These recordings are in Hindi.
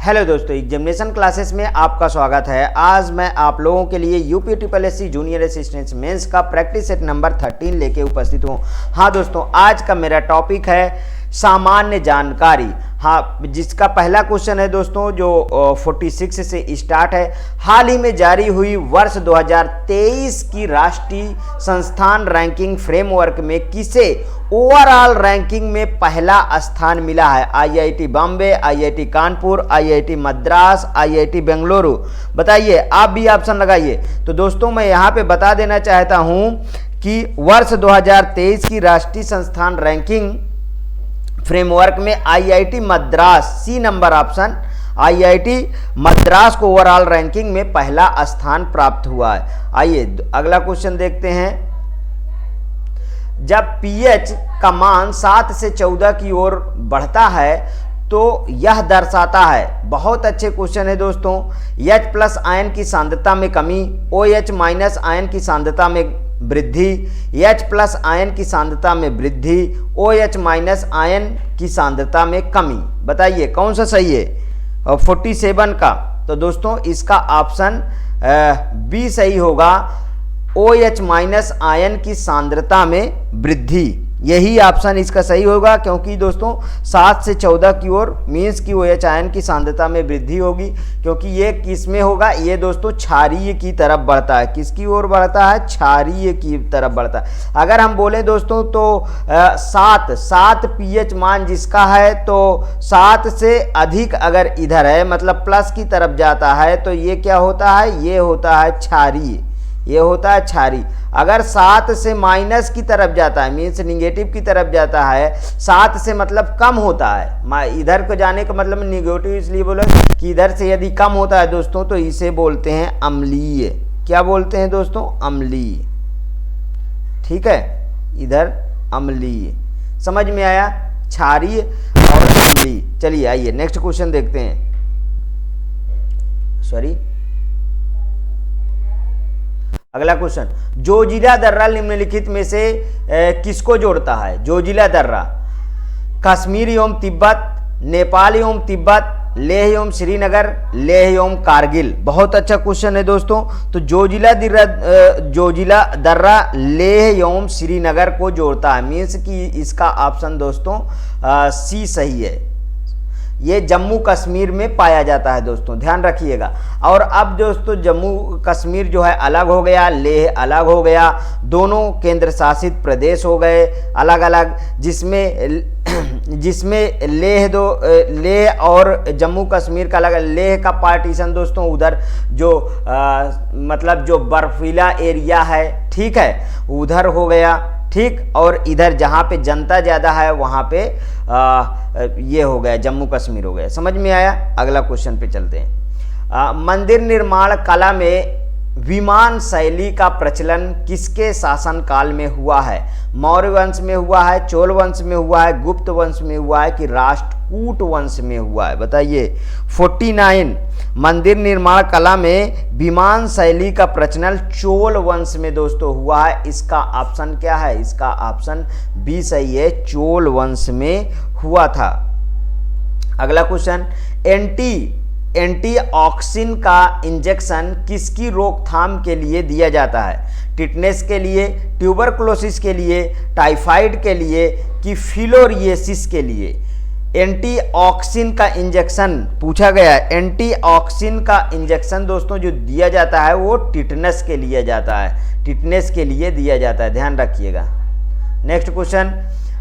हेलो दोस्तों, एग्जामिनेशन क्लासेस में आपका स्वागत है। आज मैं आप लोगों के लिए UP SSC junior assistant mains का प्रैक्टिस सेट नंबर 13 लेके उपस्थित हूँ। हाँ दोस्तों, आज का मेरा टॉपिक है सामान्य जानकारी। हाँ, जिसका पहला क्वेश्चन है दोस्तों जो 46 से स्टार्ट है। हाल ही में जारी हुई वर्ष 2023 की राष्ट्रीय संस्थान रैंकिंग फ्रेमवर्क में किसे ओवरऑल रैंकिंग में पहला स्थान मिला है? IIT Bombay, IIT Kanpur, IIT Madras, IIT Bengaluru. बताइए, आप भी ऑप्शन लगाइए। तो दोस्तों मैं यहाँ पे बता देना चाहता हूँ कि वर्ष 2023 की राष्ट्रीय संस्थान रैंकिंग फ्रेमवर्क में IIT Madras, C number option, IIT Madras को ओवरऑल रैंकिंग में पहला स्थान प्राप्त हुआ है। आइए अगला क्वेश्चन देखते हैं। जब pH का मान 7 से 14 की ओर बढ़ता है तो यह दर्शाता है, बहुत अच्छे क्वेश्चन है दोस्तों, H+ आयन की सांद्रता में कमी, OH- आयन की सांद्रता में वृद्धि, H+ आयन की सांद्रता में वृद्धि, OH- आयन की सांद्रता में कमी। बताइए कौन सा सही है? 47 का। तो दोस्तों इसका ऑप्शन बी सही होगा, OH- आयन की सांद्रता में वृद्धि। यही ऑप्शन इसका सही होगा, क्योंकि दोस्तों 7 से 14 की ओर मीन्स की OH आयन की सांद्रता में वृद्धि होगी, क्योंकि ये किस में होगा? ये दोस्तों क्षारीय की तरफ बढ़ता है। किसकी ओर बढ़ता है? क्षारीय की तरफ बढ़ता है। अगर हम बोले दोस्तों तो 7 pH मान जिसका है, तो 7 से अधिक अगर इधर है, मतलब प्लस की तरफ जाता है, तो ये क्या होता है? ये होता है क्षारीय, ये होता है क्षारीय। अगर 7 से माइनस की तरफ जाता है, मीन्स निगेटिव की तरफ जाता है, 7 से मतलब कम होता है, इधर को जाने का मतलब निगेटिव इसलिए बोला कि इधर से यदि कम होता है दोस्तों तो इसे बोलते हैं अम्लीय। क्या बोलते हैं दोस्तों? अम्लीय। ठीक है, इधर अम्लीय। समझ में आया? क्षारीय और अम्लीय। चलिए आइए नेक्स्ट क्वेश्चन देखते हैं। अगला क्वेश्चन, जोजिला दर्रा निम्नलिखित में से किसको जोड़ता है? जोजिला दर्रा कश्मीर एवं तिब्बत, नेपाल एवं तिब्बत, लेह एवं श्रीनगर, लेह एवं कारगिल। बहुत अच्छा क्वेश्चन है दोस्तों। तो जोजिला दर्रा लेह एवं श्रीनगर को जोड़ता है, मीन्स कि इसका ऑप्शन दोस्तों सी सही है। ये जम्मू कश्मीर में पाया जाता है दोस्तों, ध्यान रखिएगा। और अब दोस्तों जम्मू कश्मीर जो है अलग हो गया, लेह अलग हो गया, दोनों केंद्र शासित प्रदेश हो गए अलग अलग, जिसमें लेह और जम्मू कश्मीर का अलग। लेह का पार्टीशन दोस्तों उधर जो मतलब जो बर्फीला एरिया है, ठीक है, उधर हो गया, ठीक, और इधर जहाँ पे जनता ज़्यादा है वहाँ पे ये हो गया, जम्मू कश्मीर हो गया। समझ में आया? अगला क्वेश्चन पे चलते हैं। मंदिर निर्माण कला में विमान शैली का प्रचलन किसके शासन काल में हुआ है? मौर्य वंश में हुआ है, चोल वंश में हुआ है, गुप्त वंश में हुआ है कि राष्ट्रकूट वंश में हुआ है? बताइए। 49, मंदिर निर्माण कला में विमान शैली का प्रचलन चोल वंश में दोस्तों हुआ है। इसका ऑप्शन क्या है? इसका ऑप्शन बी सही है, चोल वंश में हुआ था। अगला क्वेश्चन, एंटीऑक्सिन का इंजेक्शन किसकी रोकथाम के लिए दिया जाता है? टिटनेस के लिए, ट्यूबरकुलोसिस के लिए, टाइफाइड के लिए कि फिलोरिएसिस के लिए? एंटीऑक्सिन का इंजेक्शन पूछा गया है। एंटीऑक्सिन का इंजेक्शन दोस्तों जो दिया जाता है वो टिटनेस के लिए जाता है, टिटनेस के लिए दिया जाता है, ध्यान रखिएगा। नेक्स्ट क्वेश्चन,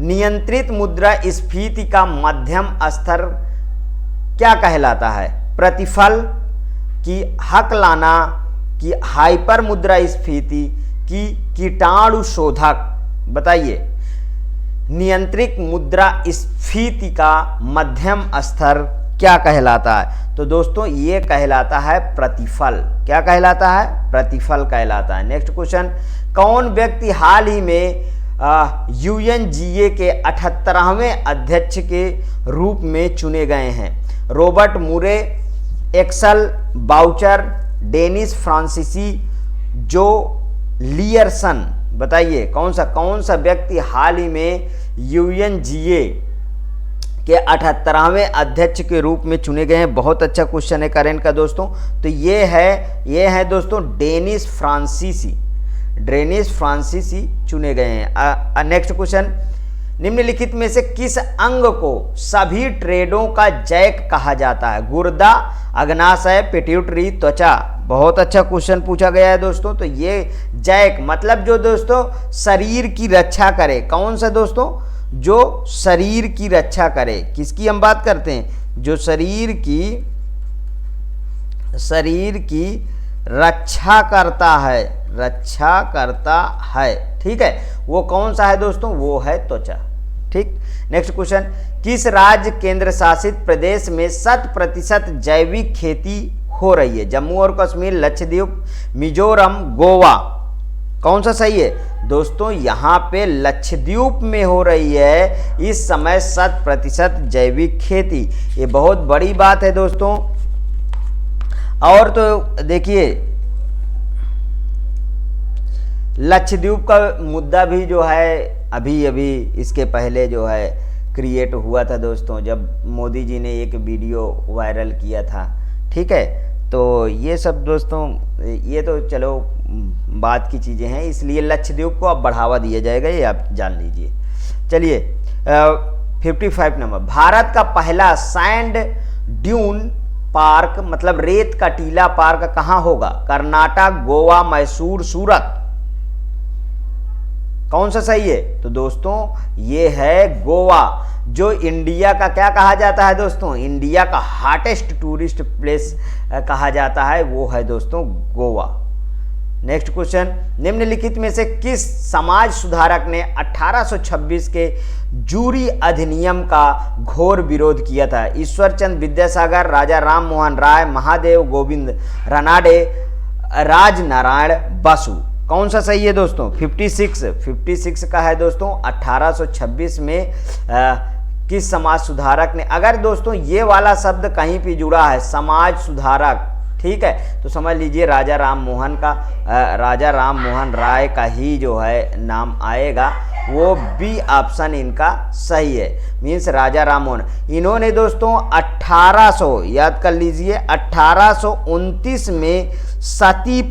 नियंत्रित मुद्रास्फीति का मध्यम स्तर क्या कहलाता है? प्रतिफल की हकलाना की हाइपर मुद्रास्फीति की कीटाणु शोधक? बताइए। नियंत्रित मुद्रास्फीति का मध्यम स्तर क्या कहलाता है? तो दोस्तों ये कहलाता है प्रतिफल। क्या कहलाता है? प्रतिफल कहलाता है। नेक्स्ट क्वेश्चन, कौन व्यक्ति हाल ही में UNGA के 78वें अध्यक्ष के रूप में चुने गए हैं? रॉबर्ट मुरे, एक्सल बाउचर, डेनिस फ्रांसीसी, जो लियरसन। बताइए कौन सा व्यक्ति हाल ही में UNGA के 78वें अध्यक्ष के रूप में चुने गए हैं। बहुत अच्छा क्वेश्चन है करेंट का दोस्तों। तो ये है दोस्तों डेनिस फ्रांसीसी चुने गए हैं। नेक्स्ट क्वेश्चन, निम्नलिखित में से किस अंग को सभी ट्रेडों का जैक कहा जाता है? गुर्दा, अग्नाशय, पिट्यूटरी, त्वचा। बहुत अच्छा क्वेश्चन पूछा गया है दोस्तों। तो ये जैक मतलब जो दोस्तों शरीर की रक्षा करे, कौन सा दोस्तों? जो शरीर की रक्षा करे। किसकी हम बात करते हैं? जो शरीर की रक्षा करता है, ठीक है, वो कौन सा है दोस्तों? वो है त्वचा। ठीक। नेक्स्ट क्वेश्चन, किस राज्य केंद्र शासित प्रदेश में 100% जैविक खेती हो रही है? जम्मू और कश्मीर, लक्षद्वीप, मिजोरम, गोवा। कौन सा सही है दोस्तों? यहाँ पे लक्षद्वीप में हो रही है इस समय 100% जैविक खेती। ये बहुत बड़ी बात है दोस्तों। और तो देखिए लक्षद्वीप का मुद्दा भी जो है अभी इसके पहले जो है क्रिएट हुआ था दोस्तों, जब मोदी जी ने एक वीडियो वायरल किया था। ठीक है, तो ये सब दोस्तों ये तो चलो बात की चीज़ें हैं, इसलिए लक्षद्वीप को अब बढ़ावा दिया जाएगा, ये आप जान लीजिए। चलिए 55 नंबर, भारत का पहला सैंड ड्यून पार्क मतलब रेत का टीला पार्क कहाँ होगा? कर्नाटक, गोवा, मैसूर, सूरत। कौन सा सही है? तो दोस्तों ये है गोवा, जो इंडिया का क्या कहा जाता है दोस्तों? इंडिया का हॉटेस्ट टूरिस्ट प्लेस कहा जाता है, वो है दोस्तों गोवा। नेक्स्ट क्वेश्चन, निम्नलिखित में से किस समाज सुधारक ने 1826 के जूरी अधिनियम का घोर विरोध किया था? ईश्वरचंद विद्यासागर, राजा राम मोहन राय, महादेव गोविंद रानडे, राजनारायण बसु। कौन सा सही है दोस्तों? 56 का है दोस्तों। 1826 में किस समाज सुधारक ने, अगर दोस्तों ये वाला शब्द कहीं भी जुड़ा है समाज सुधारक, ठीक है, तो समझ लीजिए राजा राम मोहन राय का ही जो है नाम आएगा। वो बी ऑप्शन इनका सही है, मीन्स राजा राम मोहन। इन्होंने दोस्तों 1800 याद कर लीजिए 1829 में सती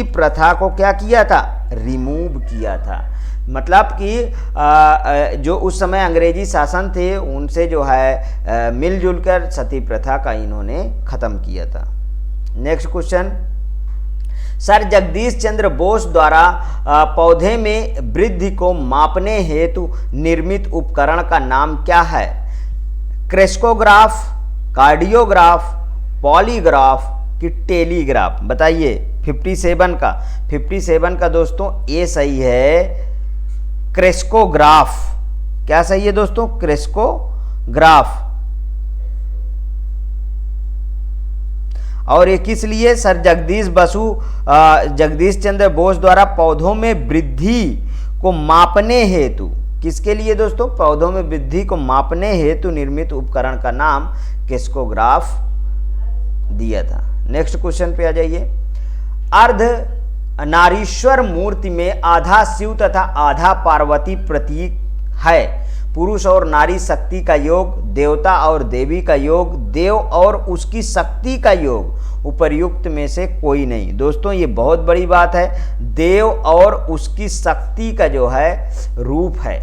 प्रथा को क्या किया था? रिमूव किया था। मतलब कि जो उस समय अंग्रेजी शासन थे उनसे जो है मिलजुल कर सती प्रथा का इन्होंने खत्म किया था। Next question, sir Jagdish Chandra Bose द्वारा पौधे में वृद्धि को मापने हेतु निर्मित उपकरण का नाम क्या है? क्रेस्कोग्राफ, कार्डियोग्राफ, पॉलीग्राफ कि टेलीग्राफ? बताइए 57 का दोस्तों ये सही है क्रेस्कोग्राफ। क्या सही है दोस्तों? क्रेस्कोग्राफ। और ये किस लिए? सर जगदीश चंद्र बोस द्वारा पौधों में वृद्धि को मापने हेतु, किसके लिए दोस्तों? पौधों में वृद्धि को मापने हेतु निर्मित उपकरण का नाम क्रेस्कोग्राफ दिया था। नेक्स्ट क्वेश्चन पे आ जाइए। अर्ध नारीश्वर मूर्ति में आधा शिव तथा आधा पार्वती प्रतीक है। पुरुष और नारी शक्ति का योग, देवता और देवी का योग, देव और उसकी शक्ति का योग, उपर्युक्त में से कोई नहीं। दोस्तों ये बहुत बड़ी बात है, देव और उसकी शक्ति का जो है रूप है,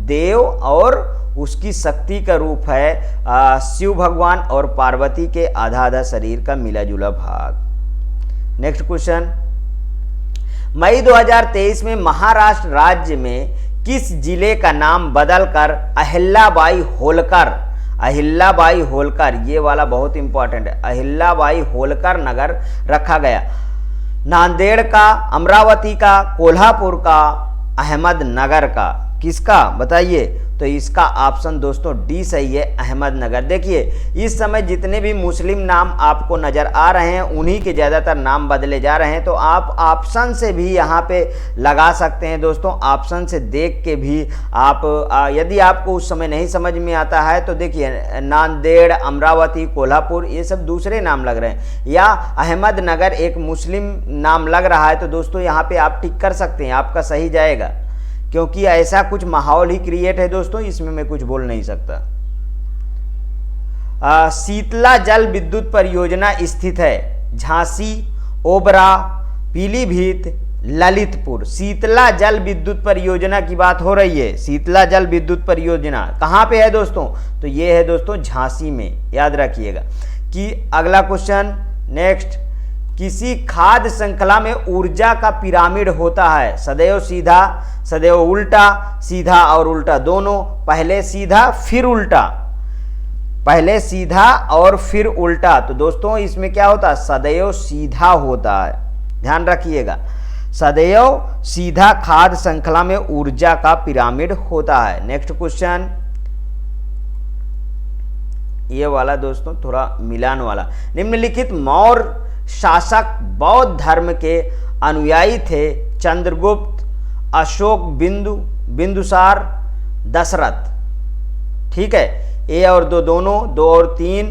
देव और उसकी शक्ति का रूप है शिव भगवान और पार्वती के आधा आधा शरीर का मिला जुला भाग। नेक्स्ट क्वेश्चन, मई 2023 में महाराष्ट्र राज्य में किस जिले का नाम बदलकर अहिल्याबाई होलकर, ये वाला बहुत इंपॉर्टेंट है, अहिल्याबाई होलकर नगर रखा गया? नांदेड़ का, अमरावती का, कोल्हापुर का, अहमदनगर का? किसका बताइए? तो इसका ऑप्शन दोस्तों डी सही है, अहमदनगर। देखिए इस समय जितने भी मुस्लिम नाम आपको नज़र आ रहे हैं उन्हीं के ज़्यादातर नाम बदले जा रहे हैं, तो आप ऑप्शन से भी यहाँ पे लगा सकते हैं दोस्तों। ऑप्शन से देख के भी आप यदि आपको उस समय नहीं समझ में आता है तो देखिए नांदेड़, अमरावती, कोल्हापुर ये सब दूसरे नाम लग रहे हैं, या अहमदनगर एक मुस्लिम नाम लग रहा है, तो दोस्तों यहाँ पर आप टिक कर सकते हैं, आपका सही जाएगा। क्योंकि ऐसा कुछ माहौल ही क्रिएट है दोस्तों, इसमें मैं कुछ बोल नहीं सकता। शीतला जल विद्युत परियोजना स्थित है झांसी, ओबरा, पीलीभीत, ललितपुर। शीतला जल विद्युत परियोजना की बात हो रही है। शीतला जल विद्युत परियोजना कहाँ पे है दोस्तों? तो ये है दोस्तों झांसी में, याद रखिएगा। कि अगला क्वेश्चन नेक्स्ट, किसी खाद्य श्रृंखला में ऊर्जा का पिरामिड होता है, सदैव सीधा, सदैव उल्टा, सीधा और उल्टा दोनों, पहले सीधा फिर उल्टा, पहले सीधा और फिर उल्टा। तो दोस्तों इसमें क्या होता है? सदैव सीधा होता है, ध्यान रखिएगा। सदैव सीधा खाद्य श्रृंखला में ऊर्जा का पिरामिड होता है। नेक्स्ट क्वेश्चन, ये वाला दोस्तों थोड़ा मिलान वाला। निम्नलिखित मौर्य शासक बौद्ध धर्म के अनुयायी थे, चंद्रगुप्त, अशोक, बिंदुसार, दशरथ। ठीक है, ए और दो दोनों, 2 और 3,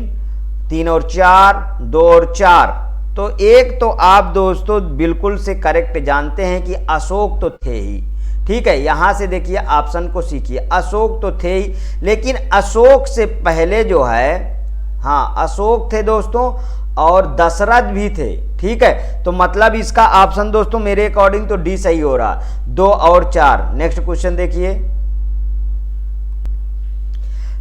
3 और 4, 2 और 4। तो एक तो आप दोस्तों बिल्कुल से करेक्ट जानते हैं कि अशोक तो थे ही। ठीक है, यहां से देखिए ऑप्शन को सीखिए, अशोक तो थे ही, लेकिन अशोक से पहले जो है, हाँ अशोक थे दोस्तों और दशरथ भी थे। ठीक है, तो मतलब इसका ऑप्शन दोस्तों मेरे अकॉर्डिंग तो डी सही हो रहा, 2 और 4। नेक्स्ट क्वेश्चन देखिए,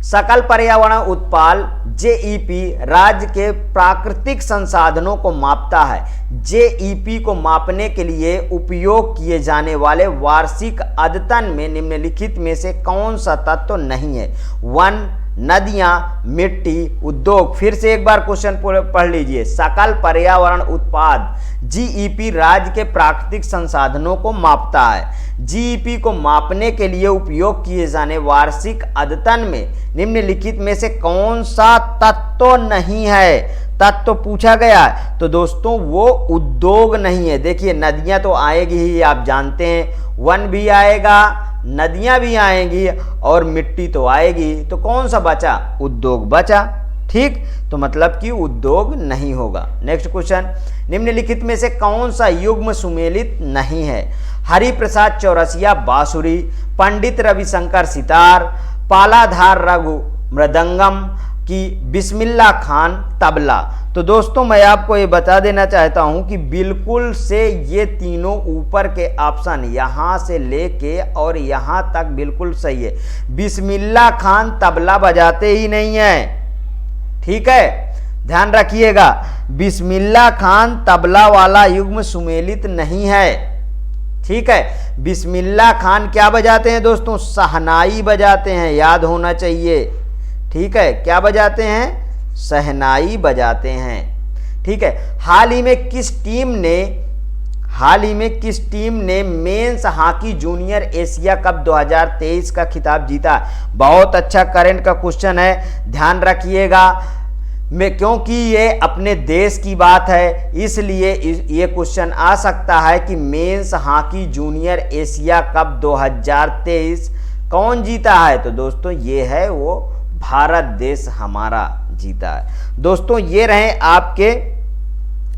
सकल पर्यावरण उत्पाद जेईपी राज्य के प्राकृतिक संसाधनों को मापता है। जेईपी को मापने के लिए उपयोग किए जाने वाले वार्षिक अद्यतन में निम्नलिखित में से कौन सा तत्व नहीं है? वन, नदियां, मिट्टी, उद्योग। फिर से एक बार क्वेश्चन पढ़ लीजिए। सकल पर्यावरण उत्पाद जीईपी राज्य के प्राकृतिक संसाधनों को मापता है। जीईपी को मापने के लिए उपयोग किए जाने वार्षिक अद्यतन में निम्नलिखित में से कौन सा तत्व नहीं है? तत्व पूछा गया है, तो दोस्तों वो उद्योग नहीं है। देखिए नदियां तो आएगी ही, आप जानते हैं, वन भी आएगा, नदियां भी आएंगी और मिट्टी तो आएगी, तो कौन सा बचा? उद्योग बचा। ठीक, तो मतलब कि उद्योग नहीं होगा। नेक्स्ट क्वेश्चन, निम्नलिखित में से कौन सा युग्म सुमेलित नहीं है? हरिप्रसाद चौरसिया बांसुरी, पंडित रविशंकर सितार, पालाधार रघु मृदंगम की बिस्मिल्लाह खान तबला। तो दोस्तों मैं आपको ये बता देना चाहता हूं कि बिल्कुल से ये तीनों ऊपर के ऑप्शन यहां से लेके और यहां तक बिल्कुल सही है। बिस्मिल्लाह खान तबला बजाते ही नहीं है। ठीक है, ध्यान रखिएगा, बिस्मिल्लाह खान तबला वाला युग्म सुमेलित नहीं है। ठीक है, बिस्मिल्लाह खान क्या बजाते हैं दोस्तों? शहनाई बजाते हैं, याद होना चाहिए। ठीक है, क्या बजाते हैं? शहनाई बजाते हैं। ठीक है, हाल ही में किस टीम ने men's hockey junior Asia cup 2023 का खिताब जीता? बहुत अच्छा करंट का क्वेश्चन है, ध्यान रखिएगा। क्योंकि ये अपने देश की बात है, इसलिए ये क्वेश्चन आ सकता है कि men's hockey junior Asia cup 2023 कौन जीता है? तो दोस्तों ये है वो भारत देश हमारा जीता है। दोस्तों ये रहे आपके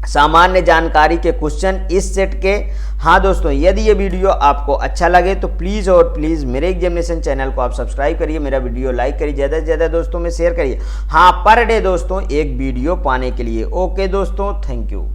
सामान्य जानकारी के क्वेश्चन इस सेट के। हाँ दोस्तों, यदि ये वीडियो आपको अच्छा लगे तो प्लीज़ और प्लीज़ मेरे एग्जामिनेशन चैनल को आप सब्सक्राइब करिए, मेरा वीडियो लाइक करिए, ज़्यादा से ज़्यादा दोस्तों में शेयर करिए। हाँ, पर डे दोस्तों एक वीडियो पाने के लिए। ओके दोस्तों, थैंक यू।